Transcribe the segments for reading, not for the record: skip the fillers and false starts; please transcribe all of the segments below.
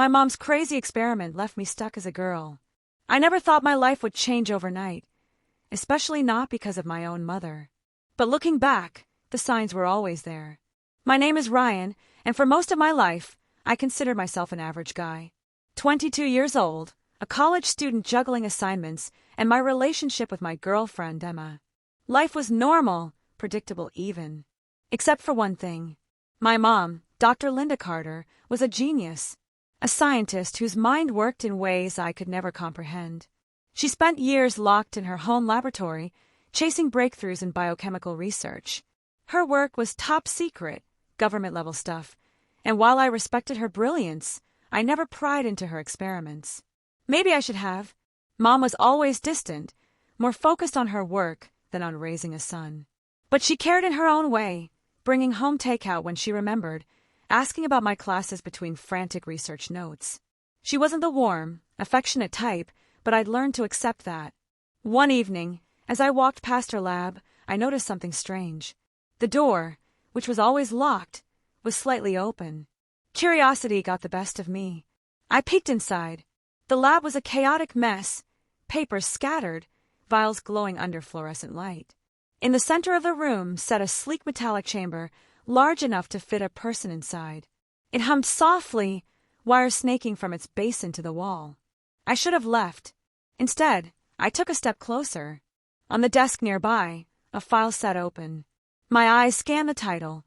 My mom's crazy experiment left me stuck as a girl. I never thought my life would change overnight, especially not because of my own mother. But looking back, the signs were always there. My name is Ryan, and for most of my life, I considered myself an average guy. 22 years old, a college student juggling assignments, and my relationship with my girlfriend, Emma. Life was normal, predictable even. Except for one thing. My mom, Dr. Linda Carter, was a genius. A scientist whose mind worked in ways I could never comprehend. She spent years locked in her home laboratory, chasing breakthroughs in biochemical research. Her work was top secret, government-level stuff, and while I respected her brilliance, I never pried into her experiments. Maybe I should have. Mom was always distant, more focused on her work than on raising a son. But she cared in her own way, bringing home takeout when she remembered, asking about my classes between frantic research notes. She wasn't the warm, affectionate type, but I'd learned to accept that. One evening, as I walked past her lab, I noticed something strange. The door, which was always locked, was slightly open. Curiosity got the best of me. I peeked inside. The lab was a chaotic mess, papers scattered, vials glowing under fluorescent light. In the center of the room sat a sleek metallic chamber, large enough to fit a person inside. It hummed softly, wires snaking from its base into the wall. I should have left. Instead, I took a step closer. On the desk nearby, a file sat open. My eyes scanned the title,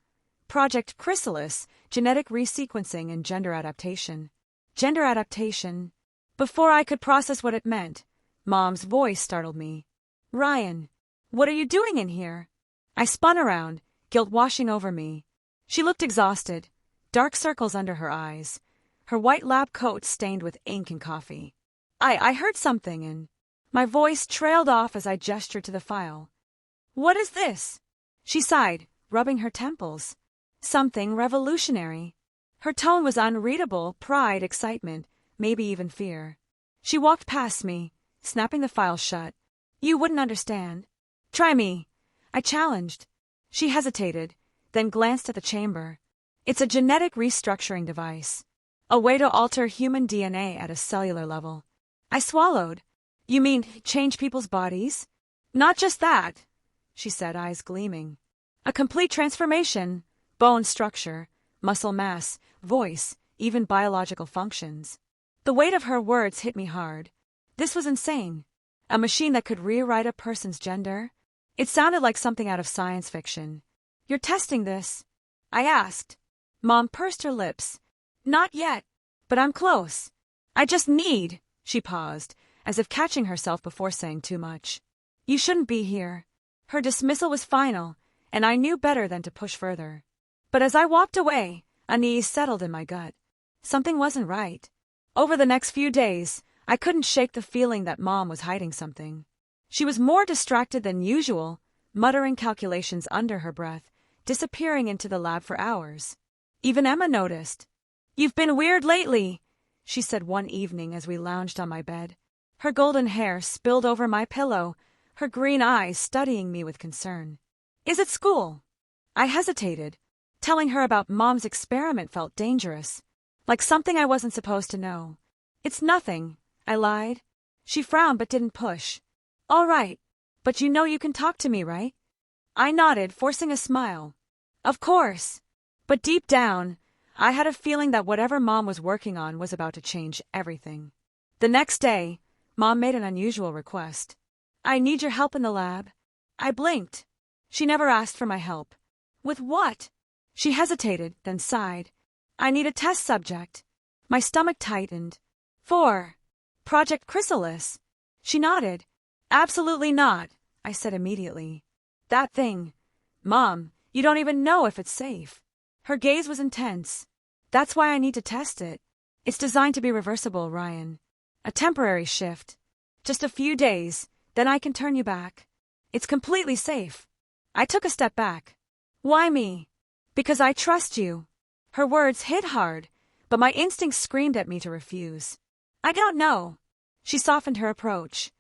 Project Chrysalis, Genetic Resequencing and Gender Adaptation. Gender adaptation. Before I could process what it meant, Mom's voice startled me. Ryan, what are you doing in here? I spun around, guilt washing over me. She looked exhausted, dark circles under her eyes, her white lab coat stained with ink and coffee. I heard something and my voice trailed off as I gestured to the file. What is this? She sighed, rubbing her temples. Something revolutionary. Her tone was unreadable, pride, excitement, maybe even fear. She walked past me, snapping the file shut. You wouldn't understand. Try me, I challenged. She hesitated, then glanced at the chamber. It's a genetic restructuring device. A way to alter human DNA at a cellular level. I swallowed. You mean change people's bodies? Not just that, she said, eyes gleaming. A complete transformation. Bone structure, muscle mass, voice, even biological functions. The weight of her words hit me hard. This was insane. A machine that could rewrite a person's gender? It sounded like something out of science fiction. You're testing this? I asked. Mom pursed her lips. Not yet, but I'm close. I just need, she paused, as if catching herself before saying too much. You shouldn't be here. Her dismissal was final, and I knew better than to push further. But as I walked away, unease settled in my gut. Something wasn't right. Over the next few days, I couldn't shake the feeling that Mom was hiding something. She was more distracted than usual, muttering calculations under her breath, disappearing into the lab for hours. Even Emma noticed. You've been weird lately, she said one evening as we lounged on my bed. Her golden hair spilled over my pillow, her green eyes studying me with concern. Is it school? I hesitated. Telling her about Mom's experiment felt dangerous, like something I wasn't supposed to know. It's nothing, I lied. She frowned but didn't push. All right, but you know you can talk to me, right? I nodded, forcing a smile. Of course. But deep down, I had a feeling that whatever Mom was working on was about to change everything. The next day, Mom made an unusual request. I need your help in the lab. I blinked. She never asked for my help. With what? She hesitated, then sighed. I need a test subject. My stomach tightened. For Project Chrysalis. She nodded. Absolutely not, I said immediately. That thing. Mom, you don't even know if it's safe. Her gaze was intense. That's why I need to test it. It's designed to be reversible, Ryan. A temporary shift. Just a few days, then I can turn you back. It's completely safe. I took a step back. Why me? Because I trust you. Her words hit hard, but my instincts screamed at me to refuse. I don't know. She softened her approach.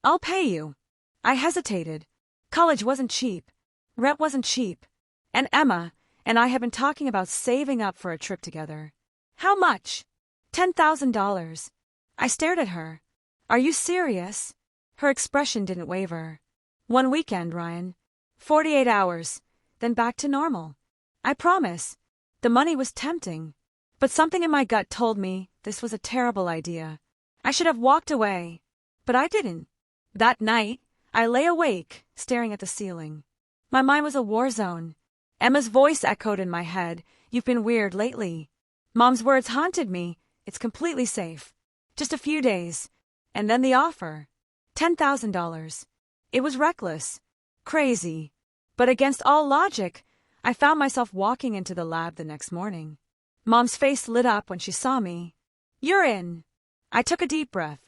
I'll pay you. I hesitated. College wasn't cheap. Rent wasn't cheap. And Emma and I had been talking about saving up for a trip together. How much? $10,000. I stared at her. Are you serious? Her expression didn't waver. One weekend, Ryan. 48 hours, then back to normal. I promise. The money was tempting, but something in my gut told me this was a terrible idea. I should have walked away, but I didn't. That night, I lay awake, staring at the ceiling. My mind was a war zone. Emma's voice echoed in my head. You've been weird lately. Mom's words haunted me. It's completely safe. Just a few days. And then the offer. $10,000. It was reckless. Crazy. But against all logic, I found myself walking into the lab the next morning. Mom's face lit up when she saw me. You're in. I took a deep breath.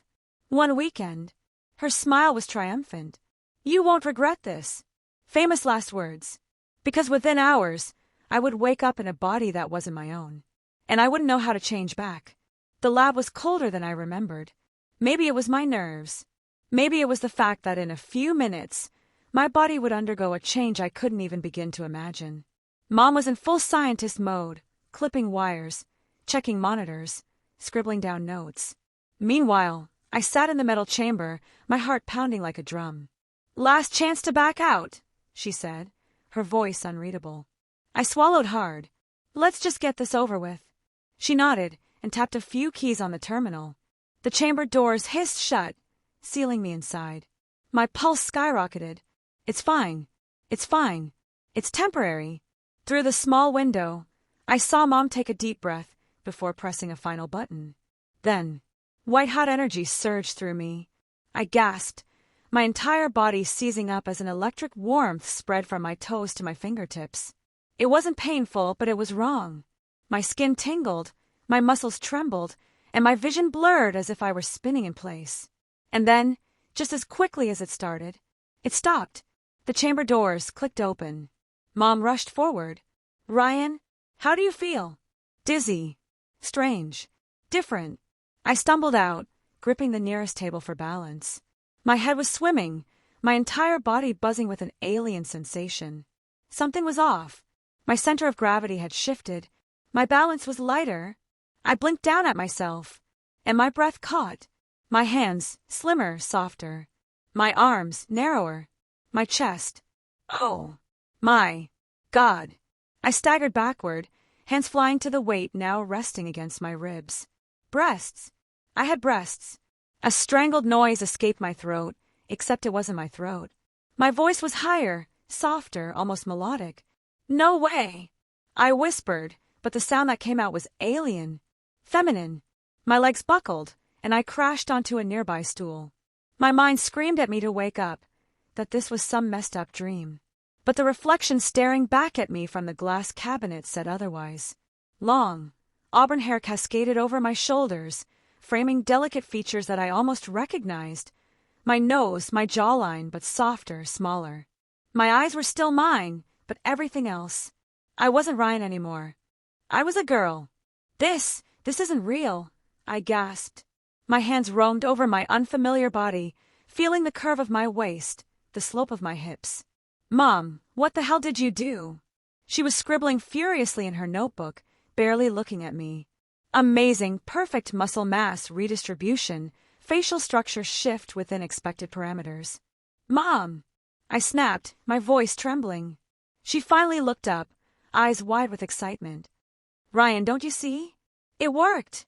One weekend. Her smile was triumphant. You won't regret this. Famous last words. Because within hours, I would wake up in a body that wasn't my own. And I wouldn't know how to change back. The lab was colder than I remembered. Maybe it was my nerves. Maybe it was the fact that in a few minutes, my body would undergo a change I couldn't even begin to imagine. Mom was in full scientist mode, clipping wires, checking monitors, scribbling down notes. Meanwhile, I sat in the metal chamber, my heart pounding like a drum. Last chance to back out, she said, her voice unreadable. I swallowed hard. Let's just get this over with. She nodded and tapped a few keys on the terminal. The chamber doors hissed shut, sealing me inside. My pulse skyrocketed. It's fine. It's fine. It's temporary. Through the small window, I saw Mom take a deep breath before pressing a final button. Then, white-hot energy surged through me. I gasped, my entire body seizing up as an electric warmth spread from my toes to my fingertips. It wasn't painful, but it was wrong. My skin tingled, my muscles trembled, and my vision blurred as if I were spinning in place. And then, just as quickly as it started, it stopped. The chamber doors clicked open. Mom rushed forward. Ryan, how do you feel? Dizzy. Strange. Different. I stumbled out, gripping the nearest table for balance. My head was swimming, my entire body buzzing with an alien sensation. Something was off. My center of gravity had shifted. My balance was lighter. I blinked down at myself, and my breath caught. My hands, slimmer, softer. My arms, narrower. My chest. Oh, my God. I staggered backward, hands flying to the weight now resting against my ribs. Breasts. I had breasts. A strangled noise escaped my throat, except it wasn't my throat. My voice was higher, softer, almost melodic. No way! I whispered, but the sound that came out was alien. Feminine. My legs buckled, and I crashed onto a nearby stool. My mind screamed at me to wake up, that this was some messed up dream. But the reflection staring back at me from the glass cabinet said otherwise. Long, auburn hair cascaded over my shoulders, framing delicate features that I almost recognized. My nose, my jawline, but softer, smaller. My eyes were still mine, but everything else. I wasn't Ryan anymore. I was a girl. This isn't real, I gasped. My hands roamed over my unfamiliar body, feeling the curve of my waist, the slope of my hips. Mom, what the hell did you do? She was scribbling furiously in her notebook, barely looking at me. Amazing, perfect muscle mass redistribution, facial structure shift within expected parameters. Mom! I snapped, my voice trembling. She finally looked up, eyes wide with excitement. Ryan, don't you see? It worked!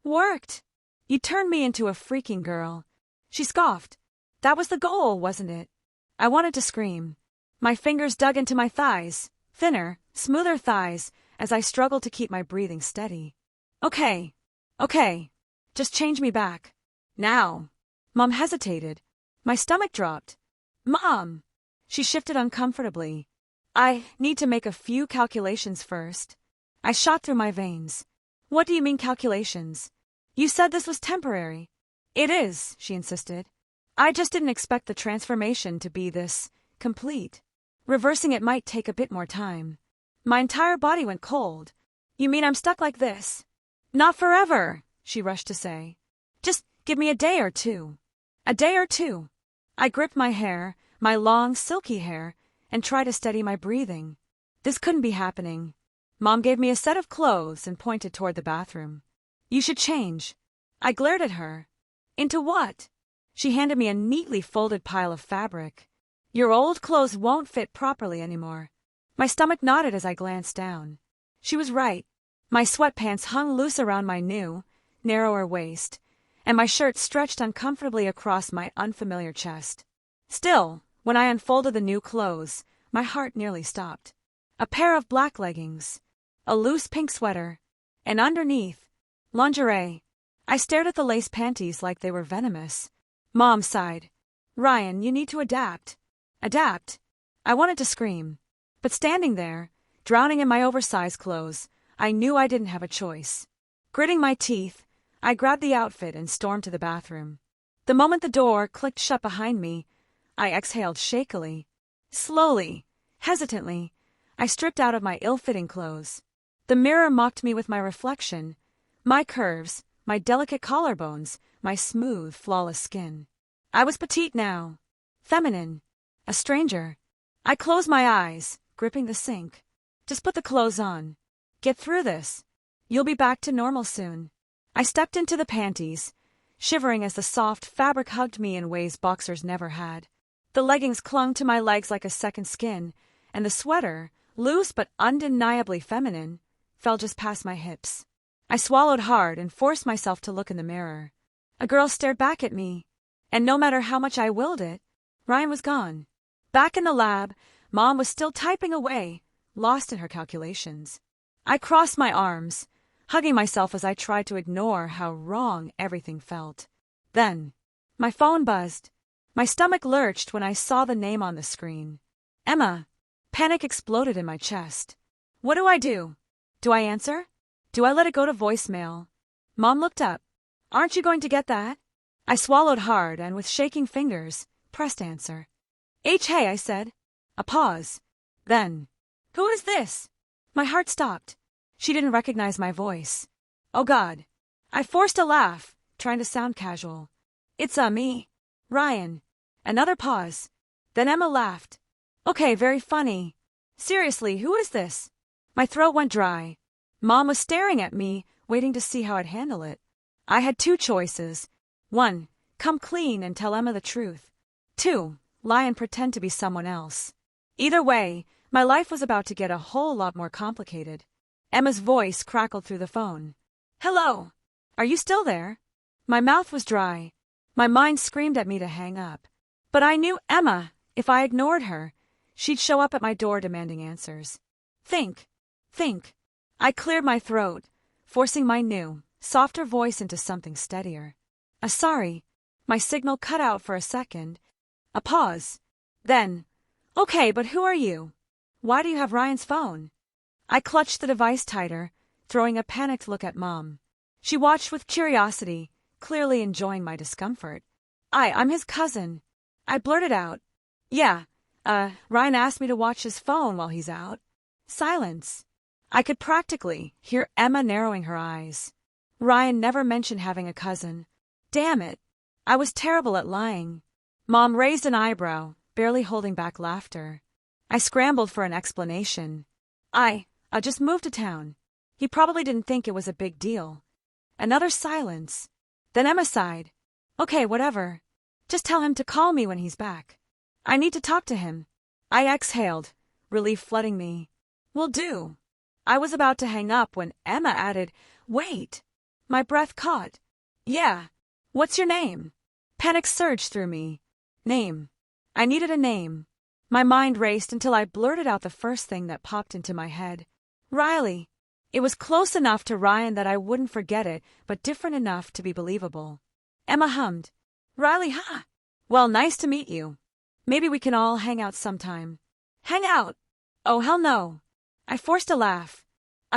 Worked! You turned me into a freaking girl. She scoffed. That was the goal, wasn't it? I wanted to scream. My fingers dug into my thighs, thinner, smoother thighs, as I struggled to keep my breathing steady. Okay. Just change me back. Now. Mom hesitated. My stomach dropped. Mom! She shifted uncomfortably. I need to make a few calculations first. I shot through my veins. What do you mean calculations? You said this was temporary. It is, she insisted. I just didn't expect the transformation to be this complete. Reversing it might take a bit more time. My entire body went cold. You mean I'm stuck like this? Not forever, she rushed to say. Just give me a day or two. A day or two. I gripped my hair, my long, silky hair, and tried to steady my breathing. This couldn't be happening. Mom gave me a set of clothes and pointed toward the bathroom. You should change. I glared at her. Into what? She handed me a neatly folded pile of fabric. Your old clothes won't fit properly anymore. My stomach nodded as I glanced down. She was right. My sweatpants hung loose around my new, narrower waist, and my shirt stretched uncomfortably across my unfamiliar chest. Still, when I unfolded the new clothes, my heart nearly stopped. A pair of black leggings, a loose pink sweater, and underneath, lingerie. I stared at the lace panties like they were venomous. Mom sighed. Ryan, you need to adapt. Adapt? I wanted to scream. But standing there, drowning in my oversized clothes, I knew I didn't have a choice. Gritting my teeth, I grabbed the outfit and stormed to the bathroom. The moment the door clicked shut behind me, I exhaled shakily. Slowly, hesitantly, I stripped out of my ill-fitting clothes. The mirror mocked me with my reflection, my curves, my delicate collarbones, my smooth, flawless skin. I was petite now, feminine, a stranger. I closed my eyes, gripping the sink. Just put the clothes on. Get through this. You'll be back to normal soon. I stepped into the panties, shivering as the soft fabric hugged me in ways boxers never had. The leggings clung to my legs like a second skin, and the sweater, loose but undeniably feminine, fell just past my hips. I swallowed hard and forced myself to look in the mirror. A girl stared back at me, and no matter how much I willed it, Ryan was gone. Back in the lab, Mom was still typing away, lost in her calculations. I crossed my arms, hugging myself as I tried to ignore how wrong everything felt. Then, my phone buzzed. My stomach lurched when I saw the name on the screen. Emma. Panic exploded in my chest. What do I do? Do I answer? Do I let it go to voicemail? Mom looked up. Aren't you going to get that? I swallowed hard and with shaking fingers, pressed answer. Hey, I said. A pause. Then, who is this? My heart stopped. She didn't recognize my voice. Oh God. I forced a laugh, trying to sound casual. It's me. Ryan. Another pause. Then Emma laughed. Okay, very funny. Seriously, who is this? My throat went dry. Mom was staring at me, waiting to see how I'd handle it. I had two choices. 1, come clean and tell Emma the truth. 2, lie and pretend to be someone else. Either way, my life was about to get a whole lot more complicated. Emma's voice crackled through the phone. Hello. Are you still there? My mouth was dry. My mind screamed at me to hang up. But I knew Emma, if I ignored her, she'd show up at my door demanding answers. Think. I cleared my throat, forcing my new, softer voice into something steadier. Sorry. My signal cut out for a second. A pause. Then, okay, but who are you? Why do you have Ryan's phone? I clutched the device tighter, throwing a panicked look at Mom. She watched with curiosity, clearly enjoying my discomfort. I'm his cousin. I blurted out. Yeah, Ryan asked me to watch his phone while he's out. Silence. I could practically hear Emma narrowing her eyes. Ryan never mentioned having a cousin. Damn it. I was terrible at lying. Mom raised an eyebrow, barely holding back laughter. I scrambled for an explanation. I just moved to town. He probably didn't think it was a big deal. Another silence. Then Emma sighed. Okay, whatever. Just tell him to call me when he's back. I need to talk to him. I exhaled, relief flooding me. Will do. I was about to hang up when Emma added, Wait. My breath caught. Yeah. What's your name? Panic surged through me. Name. I needed a name. My mind raced until I blurted out the first thing that popped into my head. Riley. It was close enough to Ryan that I wouldn't forget it, but different enough to be believable. Emma hummed. Riley, huh? Well, nice to meet you. Maybe we can all hang out sometime. Hang out? Oh, hell no. I forced a laugh.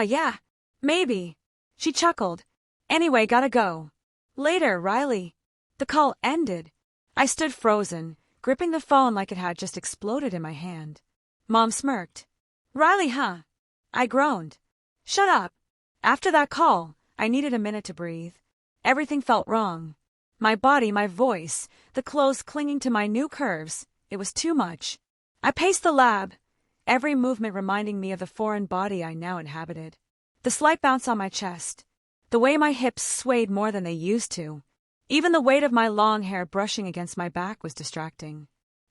Yeah, maybe. She chuckled. Anyway, gotta go. Later, Riley. The call ended. I stood frozen, gripping the phone like it had just exploded in my hand. Mom smirked. Riley, huh? I groaned. Shut up. After that call, I needed a minute to breathe. Everything felt wrong. My body, my voice, the clothes clinging to my new curves. It was too much. I paced the lab, every movement reminding me of the foreign body I now inhabited. The slight bounce on my chest. The way my hips swayed more than they used to. Even the weight of my long hair brushing against my back was distracting.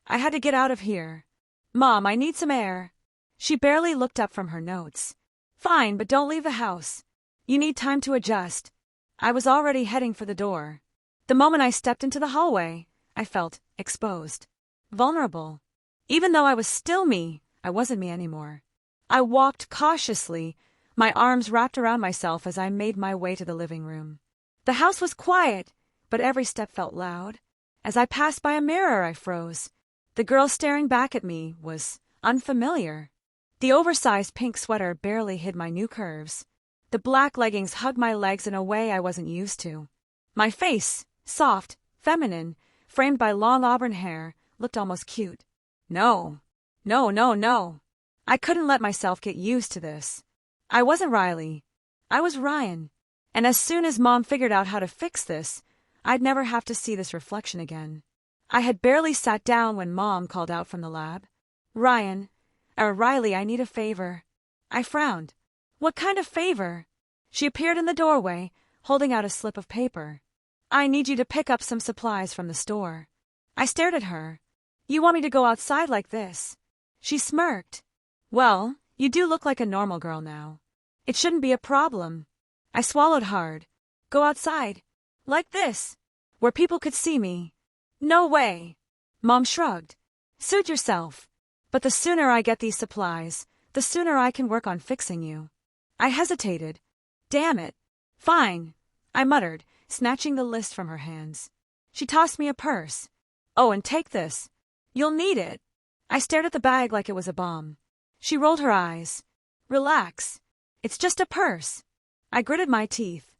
I had to get out of here. Mom, I need some air. She barely looked up from her notes. Fine, but don't leave the house. You need time to adjust. I was already heading for the door. The moment I stepped into the hallway, I felt exposed. Vulnerable. Even though I was still me, I wasn't me anymore. I walked cautiously, my arms wrapped around myself as I made my way to the living room. The house was quiet, but every step felt loud. As I passed by a mirror, I froze. The girl staring back at me was unfamiliar. The oversized pink sweater barely hid my new curves. The black leggings hugged my legs in a way I wasn't used to. My face, soft, feminine, framed by long auburn hair, looked almost cute. No. I couldn't let myself get used to this. I wasn't Riley. I was Ryan. And as soon as Mom figured out how to fix this, I'd never have to see this reflection again. I had barely sat down when Mom called out from the lab. Riley, I need a favor. I frowned. What kind of favor? She appeared in the doorway, holding out a slip of paper. I need you to pick up some supplies from the store. I stared at her. You want me to go outside like this? She smirked. Well, you do look like a normal girl now. It shouldn't be a problem. I swallowed hard. Go outside. Like this. Where people could see me. No way. Mom shrugged. Suit yourself. But the sooner I get these supplies, the sooner I can work on fixing you. I hesitated. Damn it. Fine, I muttered, snatching the list from her hands. She tossed me a purse. Oh, and take this. You'll need it. I stared at the bag like it was a bomb. She rolled her eyes. Relax. It's just a purse. I gritted my teeth.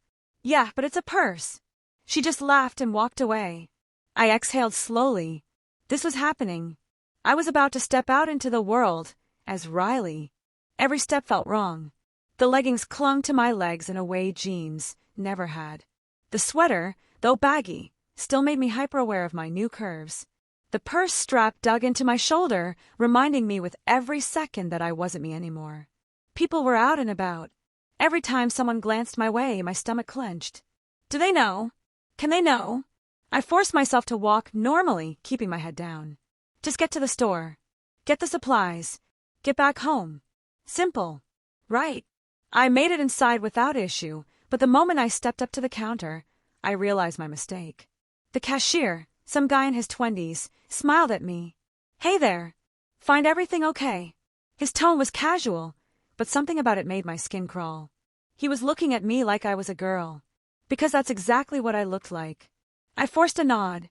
Yeah, but it's a purse. She just laughed and walked away. I exhaled slowly. This was happening. I was about to step out into the world as Riley. Every step felt wrong. The leggings clung to my legs in a way jeans never had. The sweater, though baggy, still made me hyper-aware of my new curves. The purse strap dug into my shoulder, reminding me with every second that I wasn't me anymore. People were out and about. Every time someone glanced my way, my stomach clenched. Do they know? Can they know? I forced myself to walk normally, keeping my head down. Just get to the store. Get the supplies. Get back home. Simple. Right. I made it inside without issue, but the moment I stepped up to the counter, I realized my mistake. The cashier, some guy in his 20s, smiled at me. Hey there. Find everything okay? His tone was casual, but something about it made my skin crawl. He was looking at me like I was a girl, because that's exactly what I looked like. I forced a nod.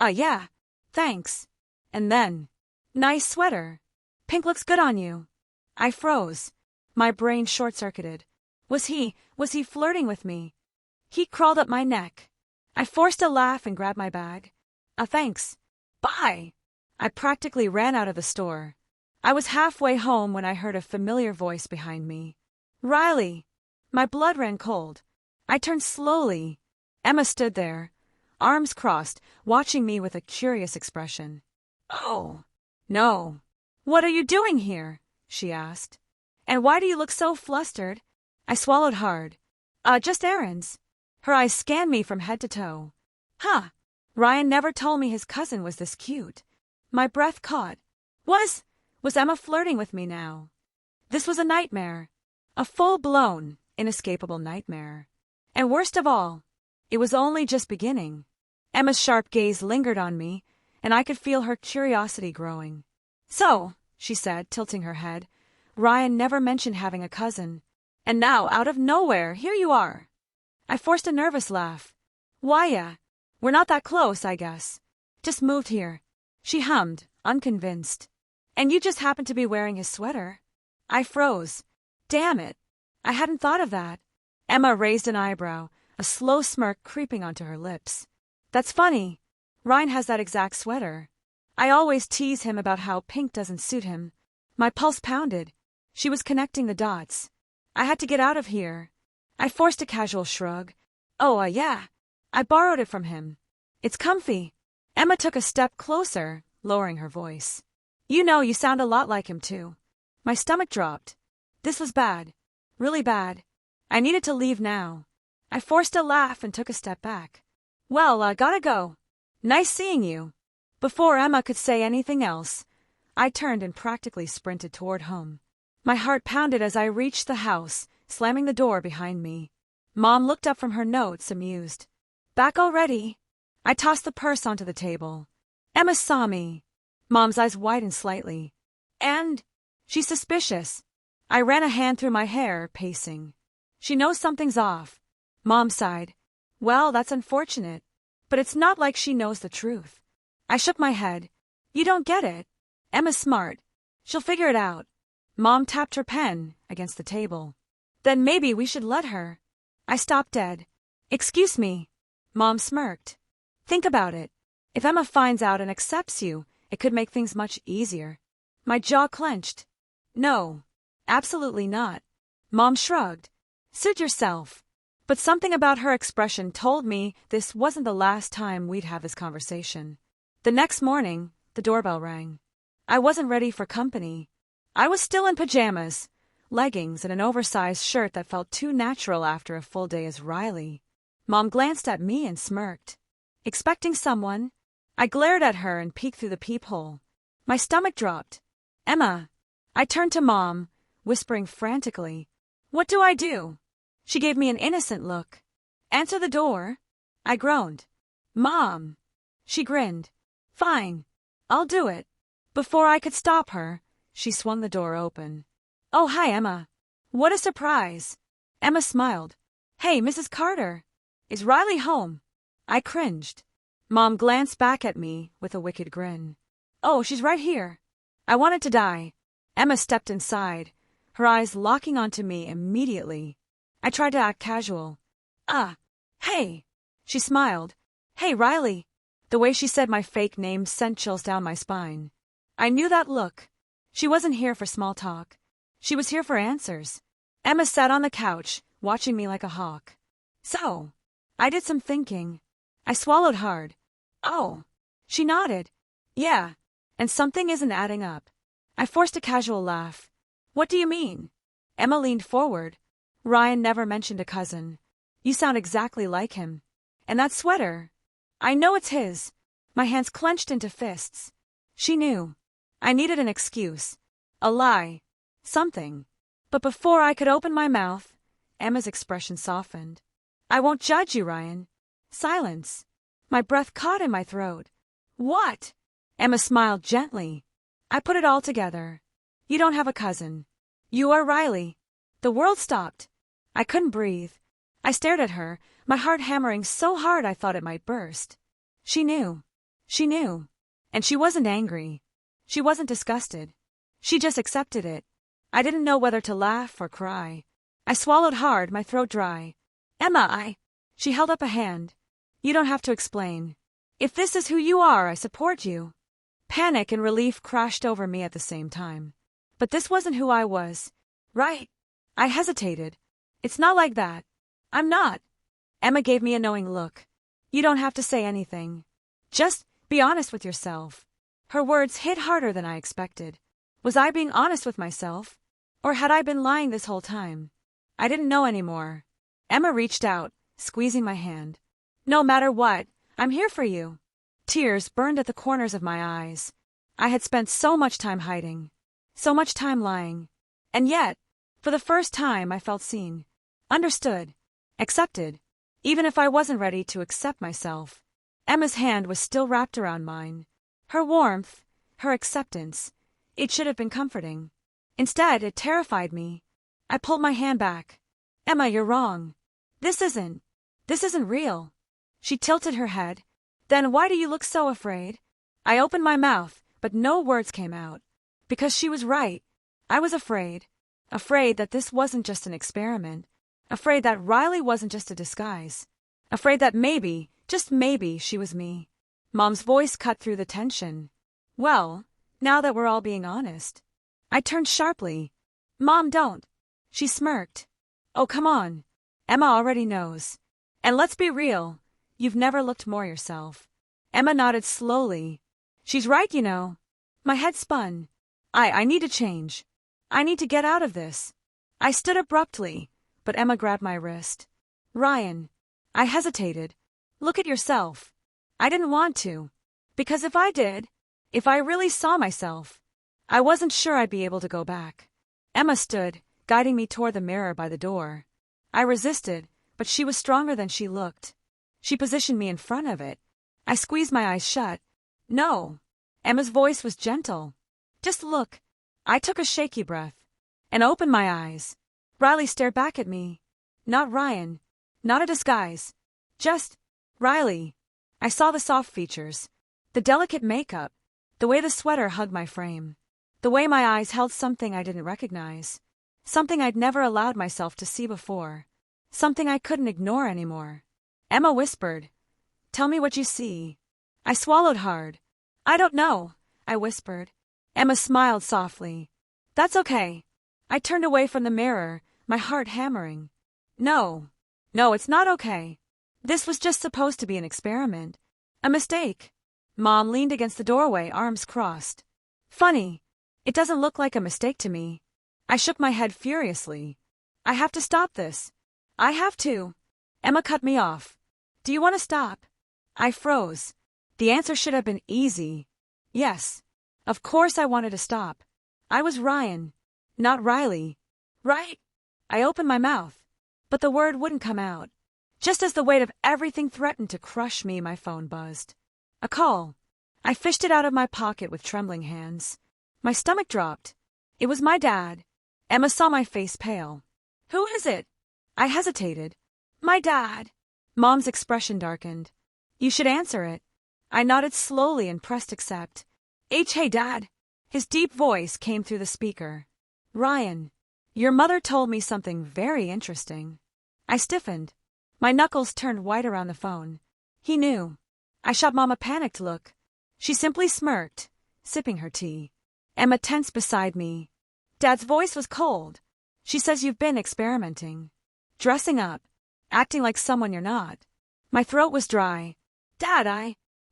Yeah, thanks. And then, nice sweater. Pink looks good on you. I froze. My brain short-circuited. Was he flirting with me? He crawled up my neck. I forced a laugh and grabbed my bag. Thanks. Bye. I practically ran out of the store. I was halfway home when I heard a familiar voice behind me. Riley. My blood ran cold. I turned slowly. Emma stood there, arms crossed, watching me with a curious expression. Oh, no. What are you doing here? She asked. And why do you look so flustered? I swallowed hard. Just errands. Her eyes scanned me from head to toe. Huh. Ryan never told me his cousin was this cute. My breath caught. Was Emma flirting with me now? This was a nightmare. A full-blown, inescapable nightmare. And worst of all, it was only just beginning. Emma's sharp gaze lingered on me, and I could feel her curiosity growing. So, she said, tilting her head, Ryan never mentioned having a cousin. And now, out of nowhere, here you are. I forced a nervous laugh. Why, we're not that close, I guess. Just moved here. She hummed, unconvinced. And you just happened to be wearing his sweater. I froze. Damn it. I hadn't thought of that. Emma raised an eyebrow, a slow smirk creeping onto her lips. That's funny. Ryan has that exact sweater. I always tease him about how pink doesn't suit him. My pulse pounded. She was connecting the dots. I had to get out of here. I forced a casual shrug. Yeah. I borrowed it from him. It's comfy. Emma took a step closer, lowering her voice. You sound a lot like him, too. My stomach dropped. This was bad. Really bad. I needed to leave now. I forced a laugh and took a step back. Well, gotta go. Nice seeing you. Before Emma could say anything else, I turned and practically sprinted toward home. My heart pounded as I reached the house, slamming the door behind me. Mom looked up from her notes, amused. Back already? I tossed the purse onto the table. Emma saw me. Mom's eyes widened slightly. And? She's suspicious. I ran a hand through my hair, pacing. She knows something's off. Mom sighed. Well, that's unfortunate. But it's not like she knows the truth. I shook my head. You don't get it. Emma's smart. She'll figure it out. Mom tapped her pen against the table. Then maybe we should let her. I stopped dead. Excuse me. Mom smirked. Think about it. If Emma finds out and accepts you, it could make things much easier. My jaw clenched. No. Absolutely not. Mom shrugged. Suit yourself. But something about her expression told me this wasn't the last time we'd have this conversation. The next morning, the doorbell rang. I wasn't ready for company. I was still in pajamas, leggings and an oversized shirt that felt too natural after a full day as Riley. Mom glanced at me and smirked. Expecting someone? I glared at her and peeked through the peephole. My stomach dropped. Emma. I turned to Mom, whispering frantically. What do I do? She gave me an innocent look. Answer the door. I groaned. Mom. She grinned. Fine. I'll do it. Before I could stop her, she swung the door open. Oh, hi, Emma. What a surprise. Emma smiled. Hey, Mrs. Carter. Is Riley home? I cringed. Mom glanced back at me with a wicked grin. Oh, she's right here. I wanted to die. Emma stepped inside, her eyes locking onto me immediately. I tried to act casual. Hey. She smiled. Hey, Riley. The way she said my fake name sent chills down my spine. I knew that look. She wasn't here for small talk. She was here for answers. Emma sat on the couch, watching me like a hawk. So, I did some thinking. I swallowed hard. Oh. She nodded. Yeah. And something isn't adding up. I forced a casual laugh. What do you mean? Emma leaned forward. Ryan never mentioned a cousin. You sound exactly like him. And that sweater. I know it's his. My hands clenched into fists. She knew. I needed an excuse. A lie. Something. But before I could open my mouth, Emma's expression softened. I won't judge you, Ryan. Silence. My breath caught in my throat. What? Emma smiled gently. I put it all together. You don't have a cousin. You are Riley. The world stopped. I couldn't breathe. I stared at her, my heart hammering so hard I thought it might burst. She knew. She knew. And she wasn't angry. She wasn't disgusted. She just accepted it. I didn't know whether to laugh or cry. I swallowed hard, my throat dry. Emma, She held up a hand. You don't have to explain. If this is who you are, I support you. Panic and relief crashed over me at the same time. But this wasn't who I was. Right? I hesitated. It's not like that. I'm not. Emma gave me a knowing look. You don't have to say anything. Just be honest with yourself. Her words hit harder than I expected. Was I being honest with myself? Or had I been lying this whole time? I didn't know anymore. Emma reached out, squeezing my hand. No matter what, I'm here for you. Tears burned at the corners of my eyes. I had spent so much time hiding. So much time lying. And yet, for the first time, I felt seen. Understood. Accepted. Even if I wasn't ready to accept myself. Emma's hand was still wrapped around mine. Her warmth, her acceptance. It should have been comforting. Instead, it terrified me. I pulled my hand back. Emma, you're wrong. This isn't real. She tilted her head. Then why do you look so afraid? I opened my mouth, but no words came out. Because she was right. I was afraid. Afraid that this wasn't just an experiment. Afraid that Riley wasn't just a disguise. Afraid that maybe, just maybe, she was me. Mom's voice cut through the tension. Well, now that we're all being honest. I turned sharply. Mom, don't. She smirked. Oh, come on. Emma already knows. And let's be real. You've never looked more yourself. Emma nodded slowly. She's right, you know. My head spun. I need to change. I need to get out of this. I stood abruptly, but Emma grabbed my wrist. Ryan. I hesitated. Look at yourself. I didn't want to. Because if I did, if I really saw myself, I wasn't sure I'd be able to go back. Emma stood, guiding me toward the mirror by the door. I resisted, but she was stronger than she looked. She positioned me in front of it. I squeezed my eyes shut. No. Emma's voice was gentle. Just look. I took a shaky breath and opened my eyes. Riley stared back at me. Not Ryan. Not a disguise. Just Riley. I saw the soft features, the delicate makeup, the way the sweater hugged my frame, the way my eyes held something I didn't recognize, something I'd never allowed myself to see before, something I couldn't ignore anymore. Emma whispered, "Tell me what you see." I swallowed hard. "I don't know," I whispered. Emma smiled softly. "That's okay." I turned away from the mirror, my heart hammering. No, it's not okay. This was just supposed to be an experiment. A mistake. Mom leaned against the doorway, arms crossed. Funny. It doesn't look like a mistake to me. I shook my head furiously. I have to stop this. I have to. Emma cut me off. Do you want to stop? I froze. The answer should have been easy. Yes. Of course I wanted to stop. I was Ryan, not Riley. Right? I opened my mouth, but the word wouldn't come out. Just as the weight of everything threatened to crush me, my phone buzzed. A call. I fished it out of my pocket with trembling hands. My stomach dropped. It was my dad. Emma saw my face pale. Who is it? I hesitated. My dad. Mom's expression darkened. You should answer it. I nodded slowly and pressed accept. Hey, Dad. His deep voice came through the speaker. Ryan, your mother told me something very interesting. I stiffened. My knuckles turned white around the phone. He knew. I shot Mom a panicked look. She simply smirked, sipping her tea. Emma tensed beside me. Dad's voice was cold. She says you've been experimenting. Dressing up. Acting like someone you're not. My throat was dry. Dad,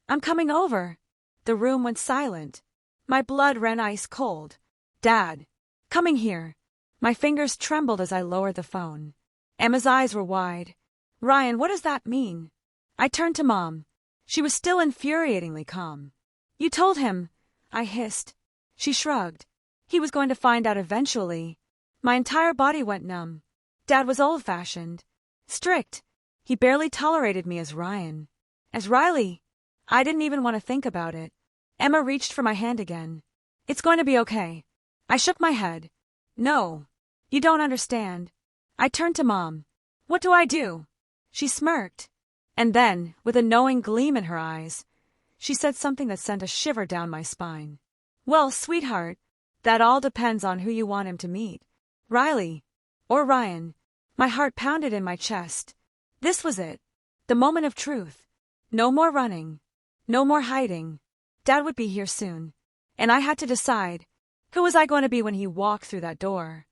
I'm coming over. The room went silent. My blood ran ice cold. Dad. Coming here. My fingers trembled as I lowered the phone. Emma's eyes were wide. Ryan, what does that mean? I turned to Mom. She was still infuriatingly calm. You told him, I hissed. She shrugged. He was going to find out eventually. My entire body went numb. Dad was old-fashioned. Strict. He barely tolerated me as Ryan. As Riley. I didn't even want to think about it. Emma reached for my hand again. It's going to be okay. I shook my head. No. You don't understand. I turned to Mom. What do I do? She smirked. And then, with a knowing gleam in her eyes, she said something that sent a shiver down my spine. Well, sweetheart, that all depends on who you want him to meet. Riley. Or Ryan. My heart pounded in my chest. This was it. The moment of truth. No more running. No more hiding. Dad would be here soon. And I had to decide, who was I going to be when he walked through that door?